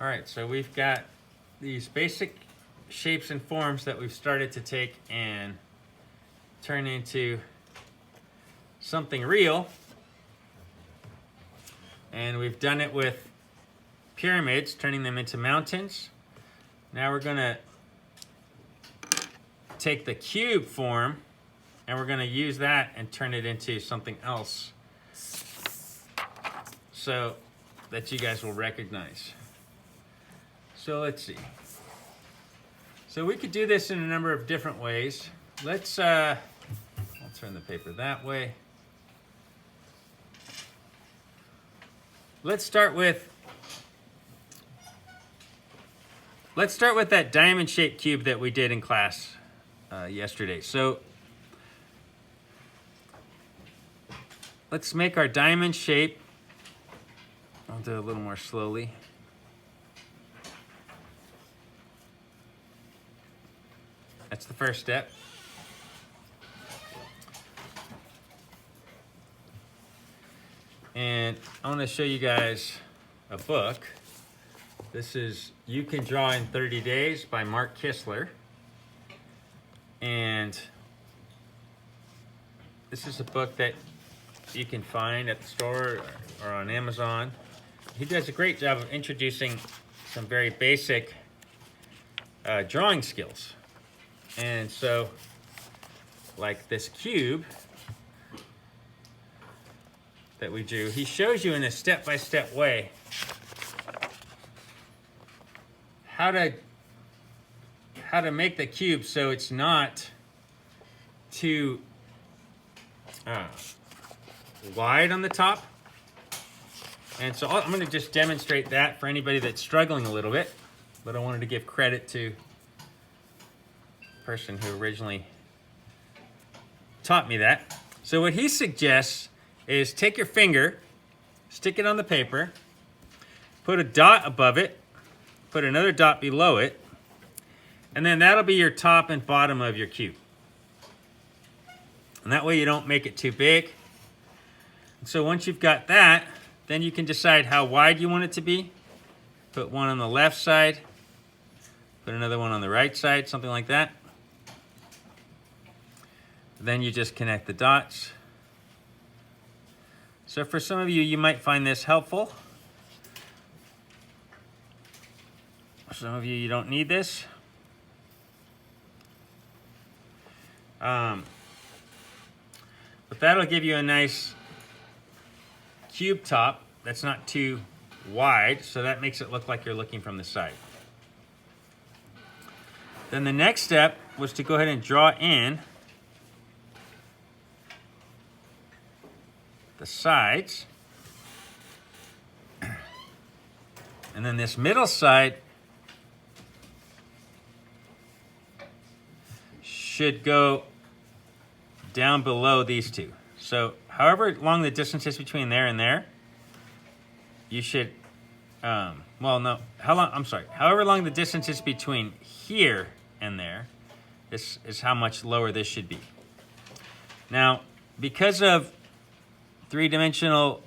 All right, so we've got these basic shapes and forms that we've started to take and turn into something real. And we've done it with pyramids, turning them into mountains. Now we're gonna take the cube form and we're gonna use that and turn it into something else so that you guys will recognize. So let's see. So we could do this in a number of different ways. I'll turn the paper that way. Let's start with that diamond-shaped cube that we did in class yesterday. So let's make our diamond shape. I'll do it a little more slowly. That's the first step. And I want to show you guys a book. This is You Can Draw in 30 Days by Mark Kistler. And this is a book that you can find at the store or on Amazon. He does a great job of introducing some very basic drawing skills. And so, like this cube that we drew, he shows you in a step-by-step way how to make the cube so it's not too wide on the top. And so I'm going to just demonstrate that for anybody that's struggling a little bit, but I wanted to give credit to the person who originally taught me that. So what he suggests is take your finger, stick it on the paper, put a dot above it, put another dot below it, and then that'll be your top and bottom of your cube. And that way you don't make it too big. And so once you've got that, then you can decide how wide you want it to be. Put one on the left side, put another one on the right side, something like that. Then you just connect the dots. So for some of you, you might find this helpful. Some of you, you don't need this. But that'll give you a nice cube top that's not too wide, so that makes it look like you're looking from the side. Then the next step was to go ahead and draw in the sides. And then this middle side should go down below these two. So however long the distance is between there and there, you should, however long the distance is between here and there, this is how much lower this should be. Now, because of three-dimensional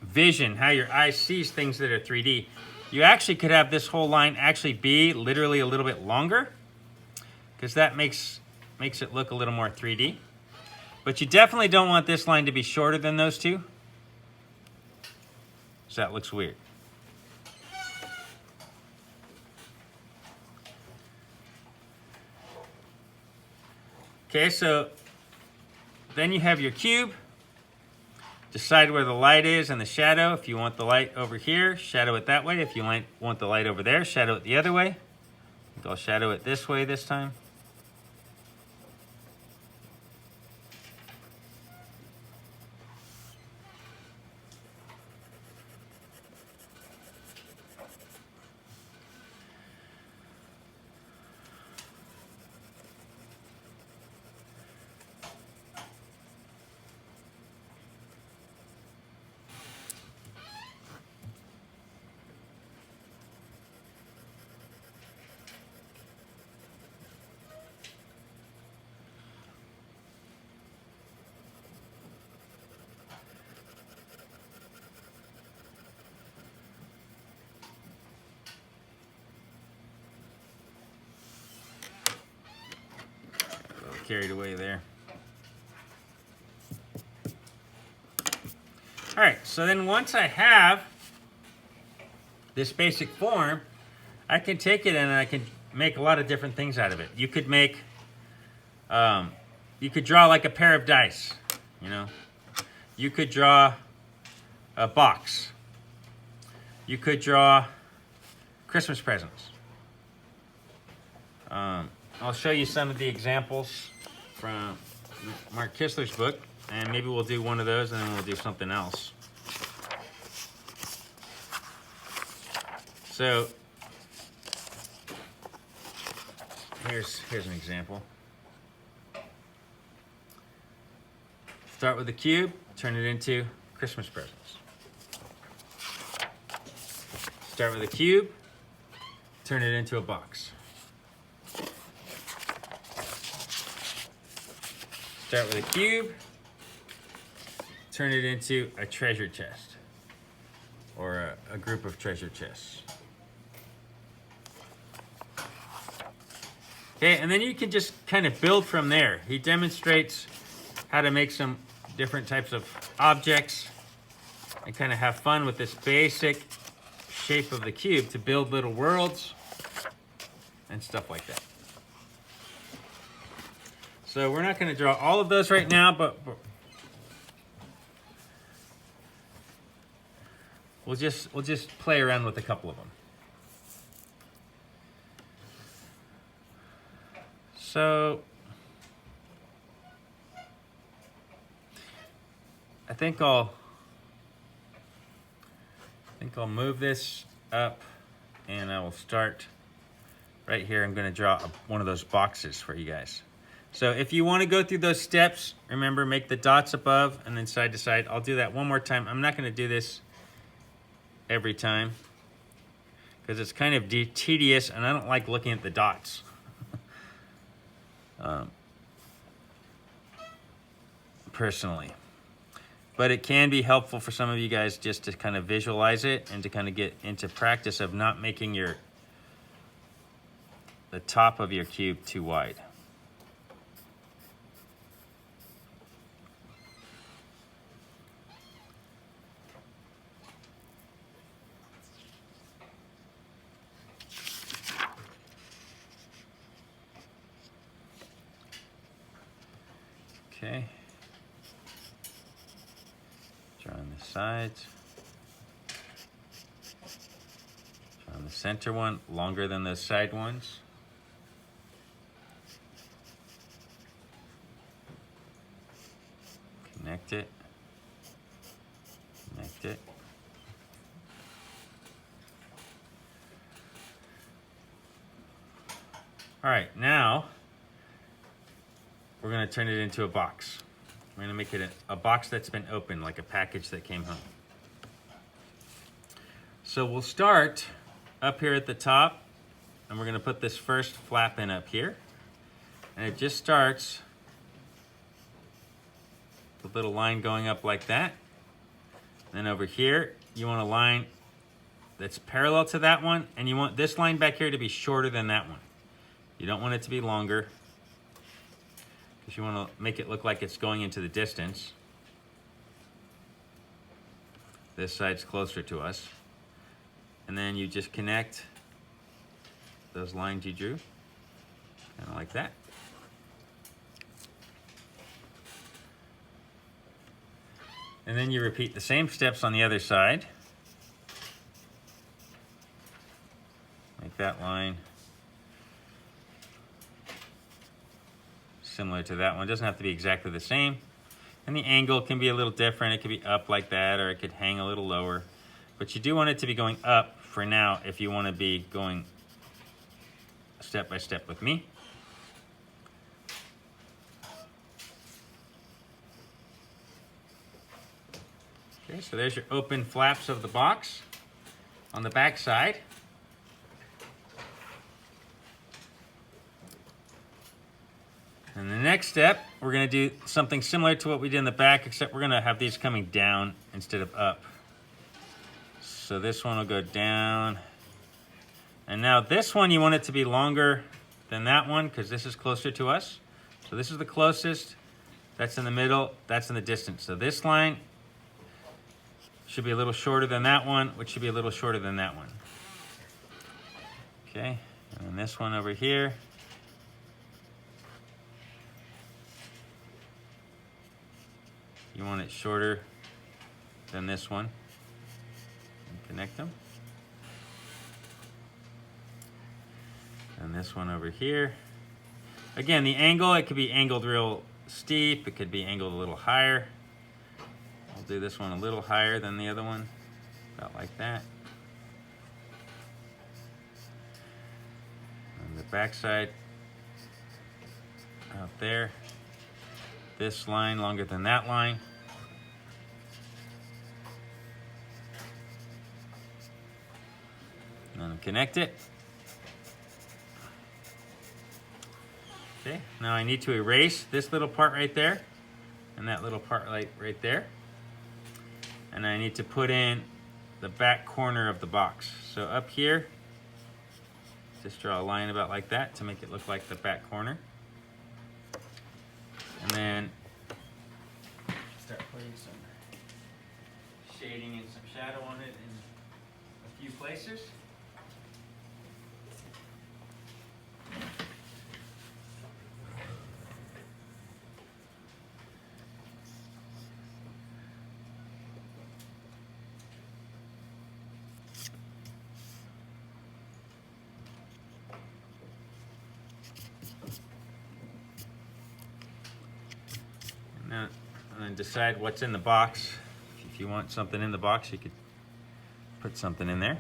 vision, how your eye sees things that are 3D, you actually could have this whole line actually be literally a little bit longer, because that makes it look a little more 3D. But you definitely don't want this line to be shorter than those two, so that looks weird. Okay, so then you have your cube. Decide where the light is and the shadow. If you want the light over here, shadow it that way. If you want the light over there, shadow it the other way. I think I'll shadow it this way this time. carried away there. All right, so then once I have this basic form, I can take it and I can make a lot of different things out of it. You could make, you could draw like a pair of dice, you know. You could draw a box. You could draw Christmas presents. I'll show you some of the examples from Mark Kistler's book, and maybe we'll do one of those and then we'll do something else. So here's an example. Start with a cube, turn it into Christmas presents. Start with a cube, turn it into a box. Start with a cube, turn it into a treasure chest, or a group of treasure chests. Okay, and then you can just kind of build from there. He demonstrates how to make some different types of objects and kind of have fun with this basic shape of the cube to build little worlds and stuff like that. So we're not going to draw all of those right now, but we'll just play around with a couple of them. So I think I'll move this up, and I will start right here. I'm going to draw one of those boxes for you guys. So if you want to go through those steps, remember, make the dots above and then side to side. I'll do that one more time. I'm not going to do this every time because it's kind of tedious, and I don't like looking at the dots. Personally. But it can be helpful for some of you guys just to kind of visualize it and to kind of get into practice of not making the top of your cube too wide. Okay. Drawing the sides. Drawing the center one, longer than the side ones. Connect it. Connect it. All right, now we're going to turn it into a box. We're going to make it a box that's been opened, like a package that came home. So we'll start up here at the top, and we're going to put this first flap in up here. And it just starts with a little line going up like that. Then over here, you want a line that's parallel to that one, and you want this line back here to be shorter than that one. You don't want it to be longer, because you want to make it look like it's going into the distance. This side's closer to us. And then you just connect those lines you drew, kind of like that. And then you repeat the same steps on the other side. Make that line similar to that one. It doesn't have to be exactly the same. And the angle can be a little different. It could be up like that, or it could hang a little lower. But you do want it to be going up for now if you want to be going step by step with me. Okay, so there's your open flaps of the box on the back side. And the next step, we're going to do something similar to what we did in the back, except we're going to have these coming down instead of up. So this one will go down. And now this one, you want it to be longer than that one, because this is closer to us. So So this is the closest, that's in the middle, that's in the distance. So this line should be a little shorter than that one, which should be a little shorter than that one. Okay, and then this one over here. You want it shorter than this one. And connect them. And this one over here. Again, the angle, it could be angled real steep, it could be angled a little higher. I'll do this one a little higher than the other one, about like that. And the back side out there. This line longer than that line. And then connect it. Okay, now I need to erase this little part right there and that little part right there. And I need to put in the back corner of the box. So up here, just draw a line about like that to make it look like the back corner. And then start putting some shading and some shadow on it in a few places. And then decide what's in the box. If you want something in the box, you could put something in there.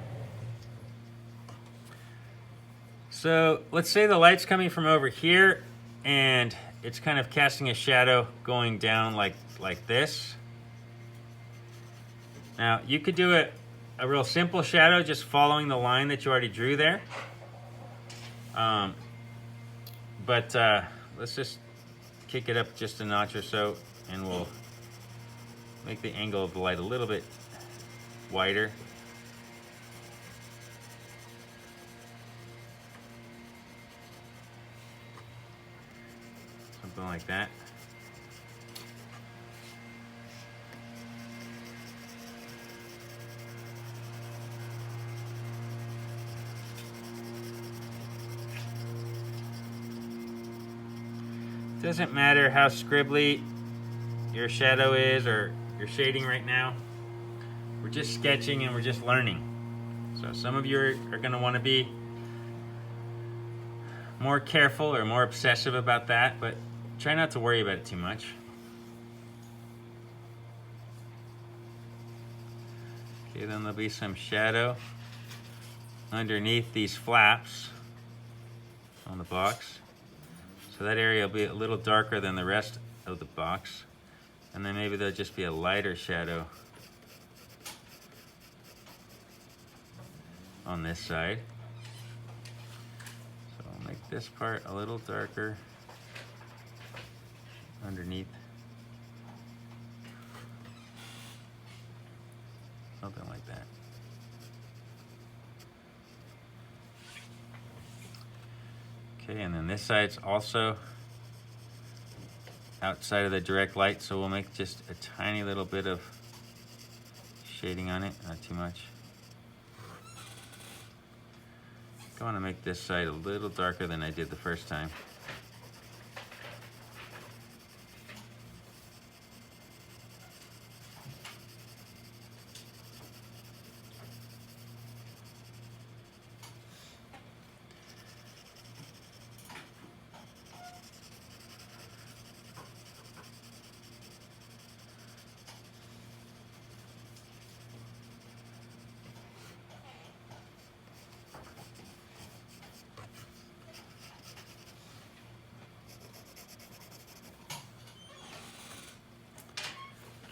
So let's say the light's coming from over here and it's kind of casting a shadow going down like this. Now you could do a real simple shadow just following the line that you already drew there. Let's just kick it up just a notch or so, and we'll make the angle of the light a little bit wider. Something like that. Doesn't matter how scribbly your shadow is or your shading right now. We're just sketching and we're just learning. So some of you are going to want to be more careful or more obsessive about that, but try not to worry about it too much. Okay, then there'll be some shadow underneath these flaps on the box. So that area will be a little darker than the rest of the box. And then maybe there'll just be a lighter shadow on this side. So I'll make this part a little darker underneath. Something like that. Okay, and then this side's also outside of the direct light, so we'll make just a tiny little bit of shading on it, not too much. I want to make this side a little darker than I did the first time.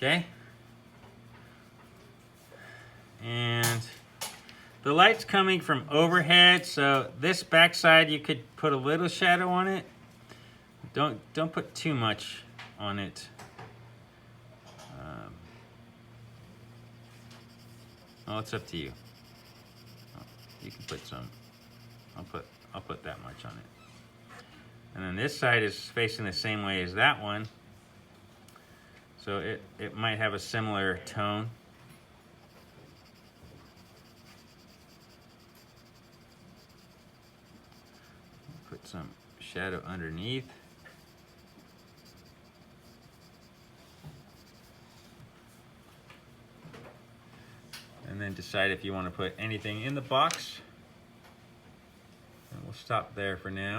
Okay, and the light's coming from overhead, so this backside you could put a little shadow on it. Don't put too much on it. Well, it's up to you. You can put some. I'll put that much on it. And then this side is facing the same way as that one. So it might have a similar tone. Put some shadow underneath. And then decide if you want to put anything in the box. And we'll stop there for now.